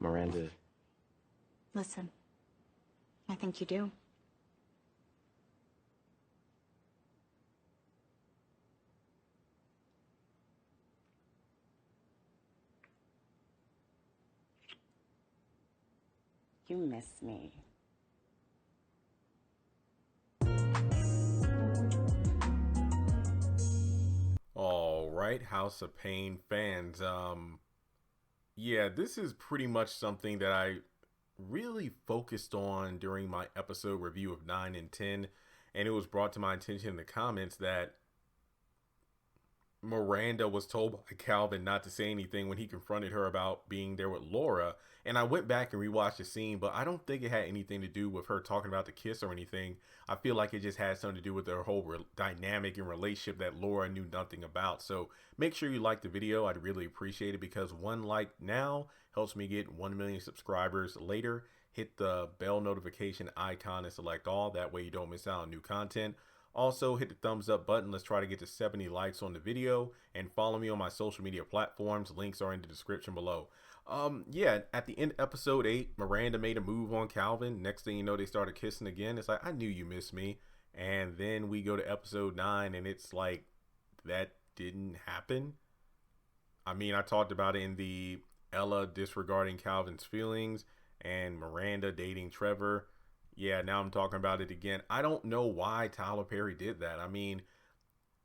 Miranda. Listen, I think you do. You miss me. All right, House of Payne fans. Yeah, this is pretty much something that I really focused on during my episode review of 9 and 10, and it was brought to my attention in the comments that Miranda was told by Calvin not to say anything when he confronted her about being there with Laura. And I went back and rewatched the scene, but I don't think it had anything to do with her talking about the kiss or anything. I feel like it just had something to do with their whole dynamic and relationship that Laura knew nothing about. So make sure you like the video. I'd really appreciate it because one like now helps me get 1 million subscribers later. Hit the bell notification icon and select all. That way you don't miss out on new content. Also, hit the thumbs up button. Let's try to get to 70 likes on the video, and follow me on my social media platforms. Links are in the description below. Yeah, at the end of episode 8, Miranda made a move on Calvin. Next thing you know, they started kissing again. It's like, I knew you missed me. And then we go to episode 9, and it's like, that didn't happen. I mean, I talked about it in the Ella disregarding Calvin's feelings and Miranda dating Trevor. Yeah, now I'm talking about it again. I don't know why Tyler Perry did that. I mean,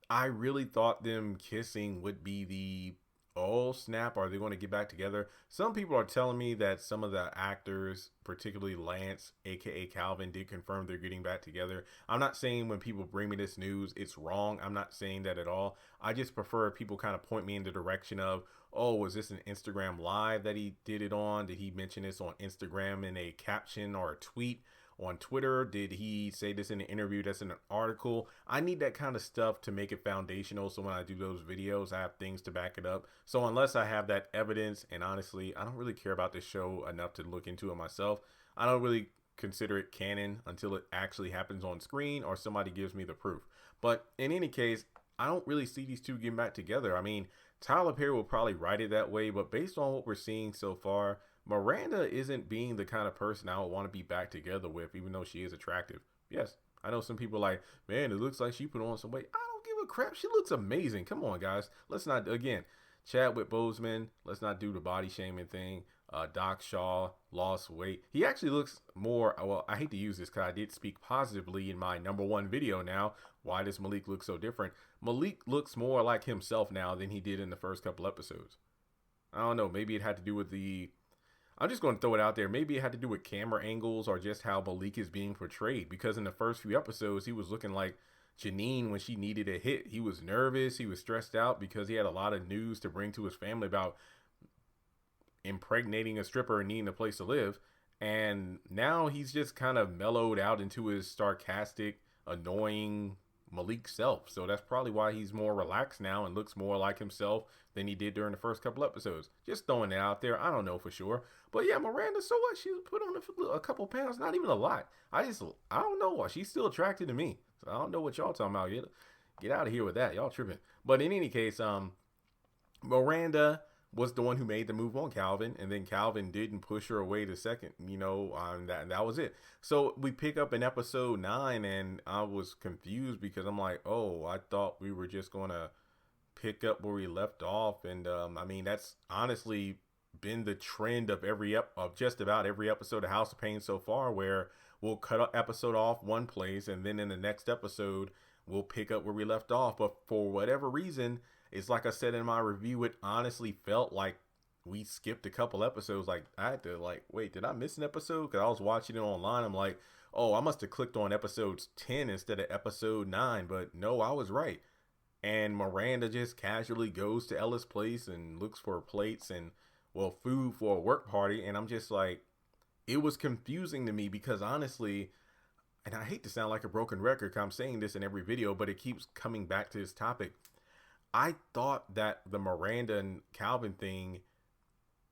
I really thought them kissing would be the, oh snap, are they going to get back together? Some people are telling me that some of the actors, particularly Lance, aka Calvin, did confirm they're getting back together. I'm not saying when people bring me this news, it's wrong. I'm not saying that at all. I just prefer people kind of point me in the direction of, oh, was this an Instagram live that he did it on? Did he mention this on Instagram in a caption or a tweet? On Twitter, did he say this in an interview that's in an article? I need that kind of stuff to make it foundational, so when I do those videos I have things to back it up. So unless I have that evidence, and honestly I don't really care about this show enough to look into it myself, I don't really consider it canon until it actually happens on screen or somebody gives me the proof. But in any case, I don't really see these two getting back together. I mean, Tyler Perry will probably write it that way, but based on what we're seeing so far, Miranda isn't being the kind of person I would want to be back together with, even though she is attractive. Yes, I know some people are like, man, it looks like she put on some weight. I don't give a crap. She looks amazing. Come on, guys. Let's not, again, Chadwick Boseman, let's not do the body shaming thing. Doc Shaw lost weight. He actually looks more, well, I hate to use this because I did speak positively in my #1 video now. Why does Malik look so different? Malik looks more like himself now than he did in the first couple episodes. I don't know. Maybe it had to do with the, I'm just going to throw it out there. Maybe it had to do with camera angles or just how Malik is being portrayed. Because in the first few episodes, he was looking like Janine when she needed a hit. He was nervous. He was stressed out because he had a lot of news to bring to his family about impregnating a stripper and needing a place to live. And now he's just kind of mellowed out into his sarcastic, annoying Malik self. So that's probably why he's more relaxed now and looks more like himself than he did during the first couple episodes. Just throwing it out there. I don't know for sure. But yeah, Miranda, so what? She put on a couple pounds, not even a lot. I don't know why. She's still attracted to me. So I don't know what y'all talking about. Get out of here with that. Y'all tripping. But in any case, Miranda was the one who made the move on Calvin, and then Calvin didn't push her away the second, that was it. So we pick up in episode 9, and I was confused because I'm like, oh, I thought we were just going to pick up where we left off. And I mean, that's honestly been the trend of just about every episode of House of Payne so far, where we'll cut an episode off one place, and then in the next episode we'll pick up where we left off. But for whatever reason, it's like I said in my review, it honestly felt like we skipped a couple episodes. Like I had to wait, did I miss an episode? Because I was watching it online. I'm like, oh, I must have clicked on episodes 10 instead of episode 9. But no, I was right. And Miranda just casually goes to Ella's place and looks for plates and, well, food for a work party. And I'm just like, it was confusing to me because honestly, and I hate to sound like a broken record because I'm saying this in every video, but it keeps coming back to this topic. I thought that the Miranda and Calvin thing,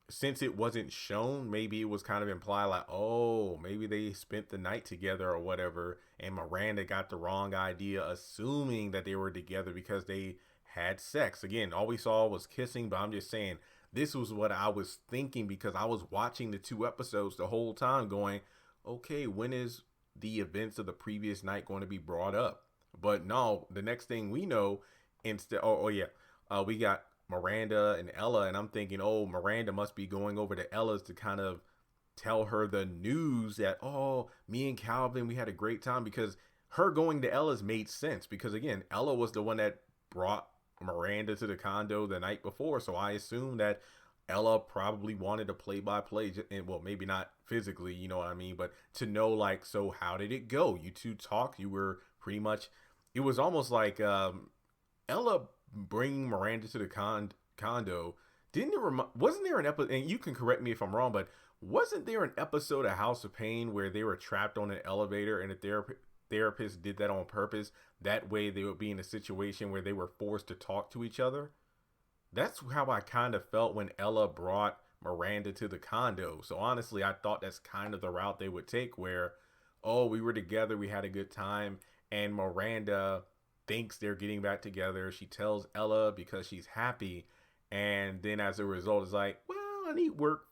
since it wasn't shown, maybe it was kind of implied like, oh, maybe they spent the night together or whatever, and Miranda got the wrong idea, assuming that they were together because they had sex. Again, all we saw was kissing, but I'm just saying this was what I was thinking, because I was watching the 2 episodes the whole time going, okay, when is the events of the previous night going to be brought up? But no, the next thing we know, instead, we got Miranda and Ella, and I'm thinking, oh, Miranda must be going over to Ella's to kind of tell her the news that, oh, me and Calvin, we had a great time, because her going to Ella's made sense, because again, Ella was the one that brought Miranda to the condo the night before. So I assume that Ella probably wanted a play-by-play, and well, maybe not physically, you know what I mean, but to know, like, so how did it go? You two talked, you were pretty much, it was almost like Ella bringing Miranda to the condo. Wasn't there an episode, and you can correct me if I'm wrong, but wasn't there an episode of House of Payne where they were trapped on an elevator and a therapist did that on purpose? That way they would be in a situation where they were forced to talk to each other. That's how I kind of felt when Ella brought Miranda to the condo. So honestly, I thought that's kind of the route they would take, where, oh, we were together, we had a good time, and Miranda thinks they're getting back together. She tells Ella because she's happy, and then as a result, it's like, well, I need work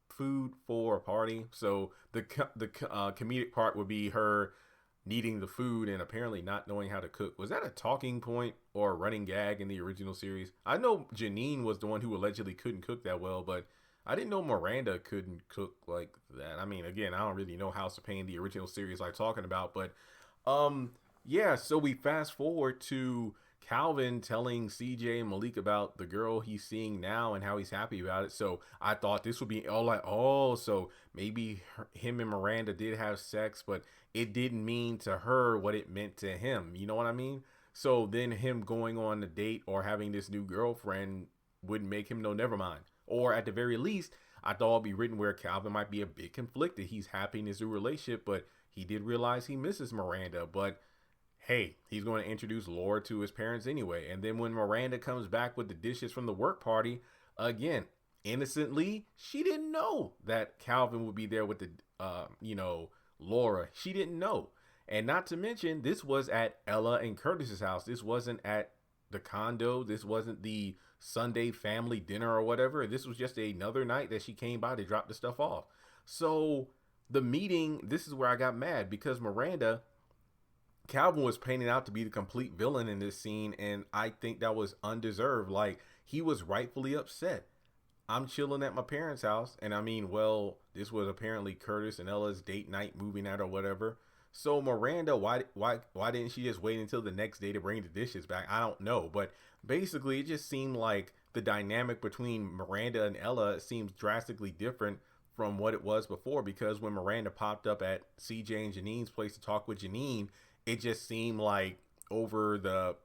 food for a party. So the comedic part would be her needing the food and apparently not knowing how to cook. Was that a talking point or a running gag in the original series? I know Janine was the one who allegedly couldn't cook that well, but I didn't know Miranda couldn't cook like that. I mean, again, I don't really know House of Pain, the original series, like talking about, but yeah, so we fast forward to Calvin telling CJ and Malik about the girl he's seeing now and how he's happy about it. So I thought this would be all like, oh, so maybe him and Miranda did have sex, but it didn't mean to her what it meant to him. You know what I mean? So then him going on a date or having this new girlfriend wouldn't make him know, never mind. Or at the very least, I thought it'd be written where Calvin might be a bit conflicted. He's happy in his new relationship, but he did realize he misses Miranda. But hey, he's going to introduce Laura to his parents anyway. And then when Miranda comes back with the dishes from the work party, again, innocently, she didn't know that Calvin would be there with the, Laura. She didn't know. And not to mention, this was at Ella and Curtis's house. This wasn't at the condo. This wasn't the Sunday family dinner or whatever. This was just another night that she came by to drop the stuff off. So the meeting, this is where I got mad, because Calvin was painted out to be the complete villain in this scene, and I think that was undeserved. Like, he was rightfully upset. I'm chilling at my parents' house, and I mean, well, this was apparently Curtis and Ella's date night, movie night or whatever. So Miranda, why didn't she just wait until the next day to bring the dishes back? I don't know, but basically it just seemed like the dynamic between Miranda and Ella seems drastically different from what it was before, because when Miranda popped up at CJ and Janine's place to talk with Janine, it just seemed like over the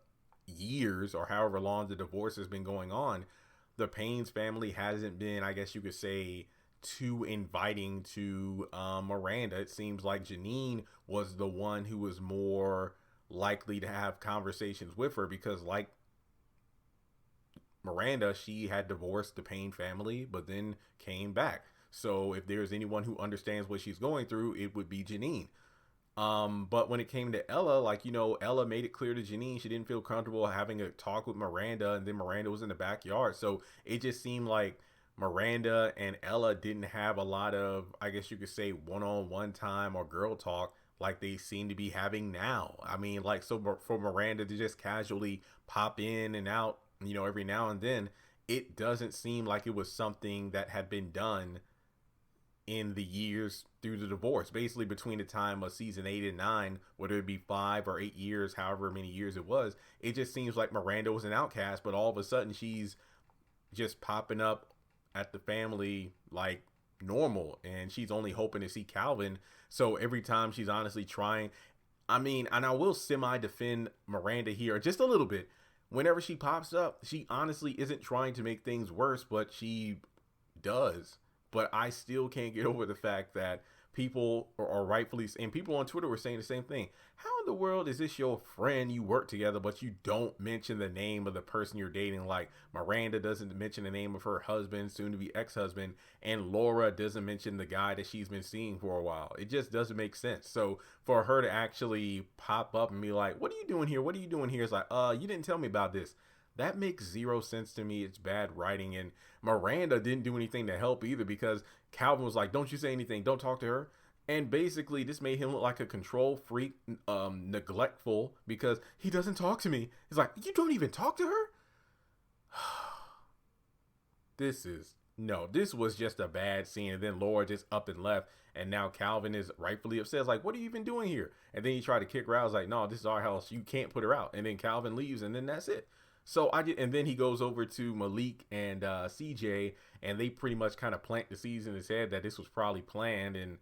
years or however long the divorce has been going on, the Payne's family hasn't been, I guess you could say, too inviting to Miranda. It seems like Janine was the one who was more likely to have conversations with her, because like Miranda, she had divorced the Payne family but then came back. So if there's anyone who understands what she's going through, it would be Janine. But when it came to Ella, like, Ella made it clear to Janine she didn't feel comfortable having a talk with Miranda, and then Miranda was in the backyard. So it just seemed like Miranda and Ella didn't have a lot of, I guess you could say, one-on-one time or girl talk like they seem to be having now. I mean, like, so for Miranda to just casually pop in and out, every now and then, it doesn't seem like it was something that had been done in the years through the divorce, basically between the time of season 8 and 9, whether it be 5 or 8 years, however many years it was. It just seems like Miranda was an outcast, but all of a sudden she's just popping up at the family like normal, and she's only hoping to see Calvin. So every time she's honestly trying, I mean, and I will semi defend Miranda here just a little bit. Whenever she pops up, she honestly isn't trying to make things worse, but she does. But I still can't get over the fact that people are rightfully, and people on Twitter were saying the same thing. How in the world is this your friend, you work together, but you don't mention the name of the person you're dating? Like, Miranda doesn't mention the name of her husband, soon to be ex-husband, and Laura doesn't mention the guy that she's been seeing for a while. It just doesn't make sense. So for her to actually pop up and be like, what are you doing here? What are you doing here? It's like, you didn't tell me about this. That makes zero sense to me. It's bad writing. And Miranda didn't do anything to help either, because Calvin was like, don't you say anything, don't talk to her. And basically this made him look like a control freak, neglectful, because he doesn't talk to me. He's like, you don't even talk to her? This was just a bad scene. And then Laura just up and left. And now Calvin is rightfully upset. It's like, what are you even doing here? And then he tried to kick her out. I was like, no, this is our house. You can't put her out. And then Calvin leaves, and then that's it. So and then he goes over to Malik and CJ, and they pretty much kind of plant the seeds in his head that this was probably planned. And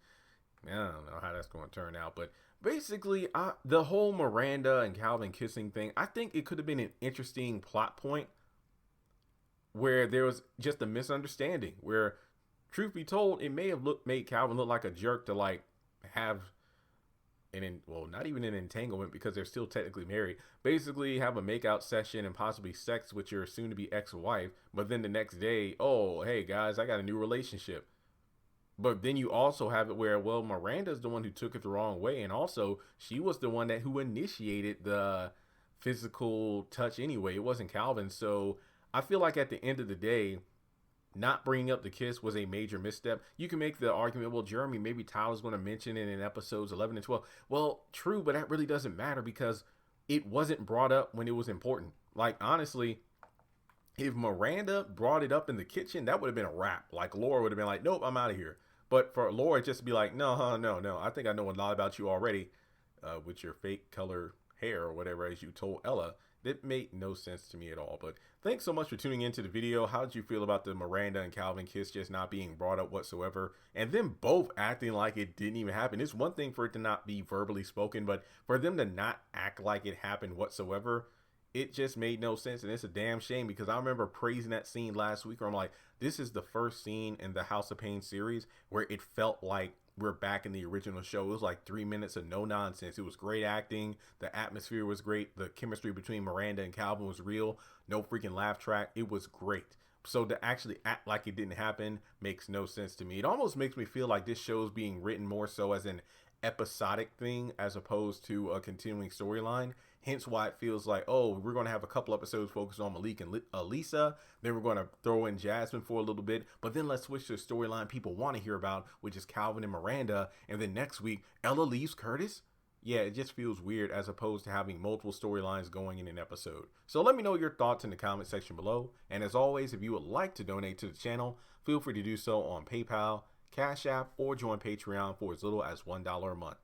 I don't know how that's going to turn out. But basically, the whole Miranda and Calvin kissing thing, I think it could have been an interesting plot point where there was just a misunderstanding, where, truth be told, it may have made Calvin look like a jerk to like have not even an entanglement, because they're still technically married. Basically have a makeout session and possibly sex with your soon to be ex-wife, but then the next day, oh, hey guys, I got a new relationship. But then you also have it where, well, Miranda's the one who took it the wrong way, and also she was the one who initiated the physical touch anyway. It wasn't Calvin. So I feel like at the end of the day, not bringing up the kiss was a major misstep. You can make the argument, well, Jeremy, maybe Tyler's going to mention it in episodes 11 and 12. Well, true, but that really doesn't matter, because it wasn't brought up when it was important. Like, honestly, if Miranda brought it up in the kitchen, that would have been a wrap. Like, Laura would have been like, nope, I'm out of here. But for Laura just to be like, no, I think I know a lot about you already, with your fake color hair or whatever, as you told Ella. That made no sense to me at all. But thanks so much for tuning into the video. How did you feel about the Miranda and Calvin kiss just not being brought up whatsoever? And them both acting like it didn't even happen. It's one thing for it to not be verbally spoken, but for them to not act like it happened whatsoever, it just made no sense. And it's a damn shame, because I remember praising that scene last week where I'm like, this is the first scene in the House of Payne series where it felt like we're back in the original show. It was like 3 minutes of no nonsense. It was great acting. The atmosphere was great. The chemistry between Miranda and Calvin was real. No freaking laugh track. It was great. So to actually act like it didn't happen makes no sense to me. It almost makes me feel like this show is being written more so as an episodic thing as opposed to a continuing storyline. Hence why it feels like, oh, we're going to have a couple episodes focused on Malik and Lisa. Then we're going to throw in Jasmine for a little bit. But then let's switch to a storyline people want to hear about, which is Calvin and Miranda. And then next week, Ella leaves Curtis. Yeah, it just feels weird as opposed to having multiple storylines going in an episode. So let me know your thoughts in the comment section below. And as always, if you would like to donate to the channel, feel free to do so on PayPal, Cash App, or join Patreon for as little as $1 a month.